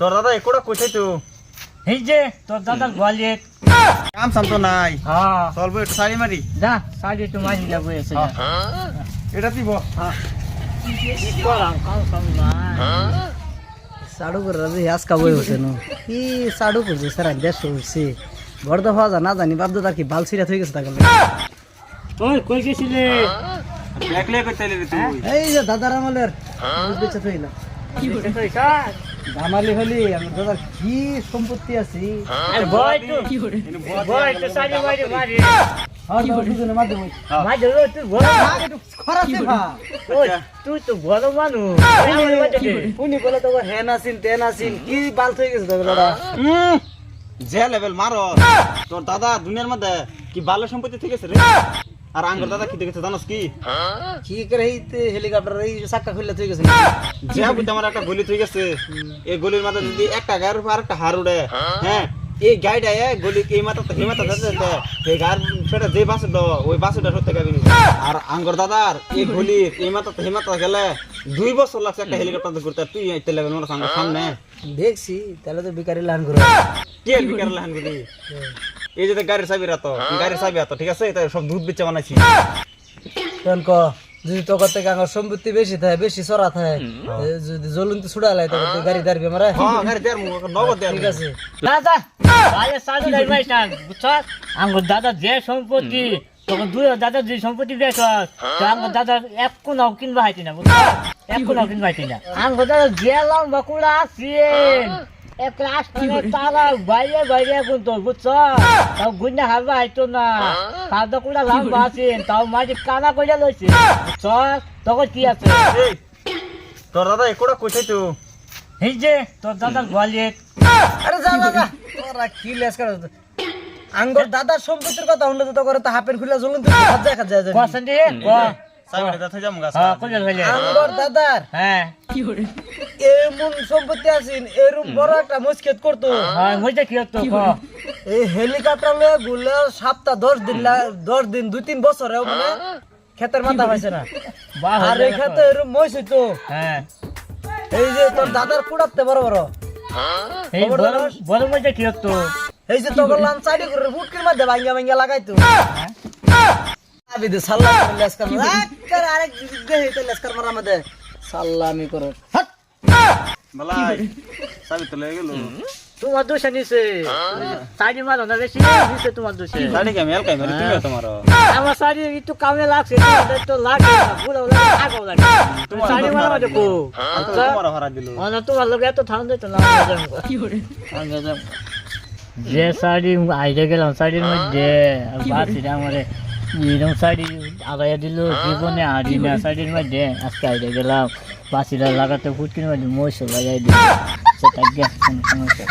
তোর দাদা একটা কইছাই তো এই যে তোর দাদা গোয়ালিয়ে কাম সাম তো নাই হ্যাঁ চলবো একটু সারি মারি যা সাইডে তো মারি যাবো এসে যা এটা দিব কি করাম কাম কাম নাই साडू कर रही आज का वही होते नो ही साडू को जैसा रांधे सोसी बड़ दफा जाना जानी बाप दादा की बाल सिरा थई गेছে তাকলে ওই কই গেছিলে দেখলে কইতাইলে রে তুই এই যে দাদার আমলের বুঝ বেচা থইলা কি করে কই কাজ দামালি হলি আমার দাদার কি সম্পত্তি আছে আরে বয় তো কি করে বয় তো সাইডে মারি মারি আর দুজনে মাঝে মাঝে রো তুই বড় খরা সেফা ওই তুই তো বড় মানুষ উনি বলে তো হেন আসিন তেন আসিন কি বাল থই গেছে তাকলে যে লেভেল মারো তোর দাদা দুনিয়ার মধ্যে কি ভালো সম্পত্তি থেকে গেছে রে আর আঙ্গর দাদা কি দেখেছে জানোস কি কি করে এইতে হেলিকপ্টার এই চাকা খুললে থই গেছে যে বুঝতে আমার একটা গলি থেকে গেছে এই গলির মাথা যদি একটা গায়ের উপর আরেকটা হার উড়ে হ্যাঁ এই গাড়িটা গলি এই মাথা তো এই মাথা যাচ্ছে এই গার সেটা যে বাসে দাও ওই বাসটা সত্যি গাবি আর আঙ্গর দাদার এই গলি এই মাথা তো এই মাথা গেলে 2 বছর লাগছে একটা হেলিকপ্টার করতে তুই আইতে লাগবে মোর সঙ্গে সামনে দেখছি তাহলে তো বিকারি লান করে কি বিকার লাহান গলি এই যে গাড়ির চাবি রাতো গাড়ির চাবি রাতো ঠিক আছে এটা সব দুধ বেচে বানাইছি তখন ক যদি তো করতে গাঙ্গর সম্পত্তি বেশি থাকে বেশি চড়া থাকে যদি জ্বলন্ত ছুড়ালাই তো গাড়ি দাঁড়িয়ে মারা হ্যাঁ গাড়ি দেয়ার নগদ দেয়ার ঠিক আছে না যা আরে সাইডে যাই মাই না বুঝছস আমার দাদা যে সম্পত্তি তখন দুই দাদা যে সম্পত্তি দেখছস তো আমার দাদা এক কোনাও কিনবা হাইতি না বুঝছস এক কোনাও কিনবা হাইতি না আমার দাদা গেলাম বাকুড়া আছেন এক ক্লাস তারা বাইরে বাইরে কোন তো বুঝছস তাও গুন্না হারবা হাইতো না সাদা কুড়া লম্বা আছেন তাও মাঝে কানা কইরা লইছে বুঝছস তখন কি আছে এই তোর দাদা একটা কইছাই তো এই যে তোর দাদা গোয়ালিয়ে আরে যা যা যা তোরা কি লেস কর আঙ্গর দাদার সম্পত্তির কথা হন্ডে তো করে তো হাফের খুলে জ্বলন্ত খাজা খাজা যায় কোসন দি ক চাবিটা দাথা যাম গাছ হ্যাঁ কইলে হইলে আঙ্গর দাদার হ্যাঁ এমন সম্পত্তি আছেন এরকম বড় একটা মুশকিল করতো হ্যাঁ মইতে কি হতো ক এই হেলিকপ্টার লয়ে গুলে সপ্তাহ 10 দিন 2-3 বছরে মানে ক্ষেতের মাথা পাইছে না আর এই ক্ষেতে এরকম মইছ তো হ্যাঁ এই যে তোর দাদার কুড়াতে বড় বড় এই বড় বড় মইতে কি হতো এই যে তোর লান সাইডে করে ফুটকির মধ্যে ভাঙ্গা ভাঙ্গা লাগাইতো আবি দে সাল্লাম করে লেসকার আরেক আরেক দে হেতে লেসকার মারা মধ্যে সাল্লামি করে হাট বলাই চাবি তো লয়ে গেল তোমার দোষ নিছে সাইডে মারো না বেশি নিছে তোমার দোষ সাড়ে কামি এল কামি তুমি তোমার আমার সাইডে একটু কামে লাগছে তো লাগে না পুরো আগো লাগে তুমি সাইডে মারো দেখো তোমার হারা দিল না তোমার লগে এত ঠান্ডা তো না কি করে যে শাড়ি আইডে গেলাম শাড়ির মধ্যে বাসিটা আমারে এরকম শাড়ি আগাইয়া দিল জীবনে আড়ি না শাড়ির মধ্যে আজকে আইডে গেলাম বাসিটা লাগাতে ফুটকির মধ্যে মহিষ লাগাই দিল সেটা গ্যাস কোনো সমস্যা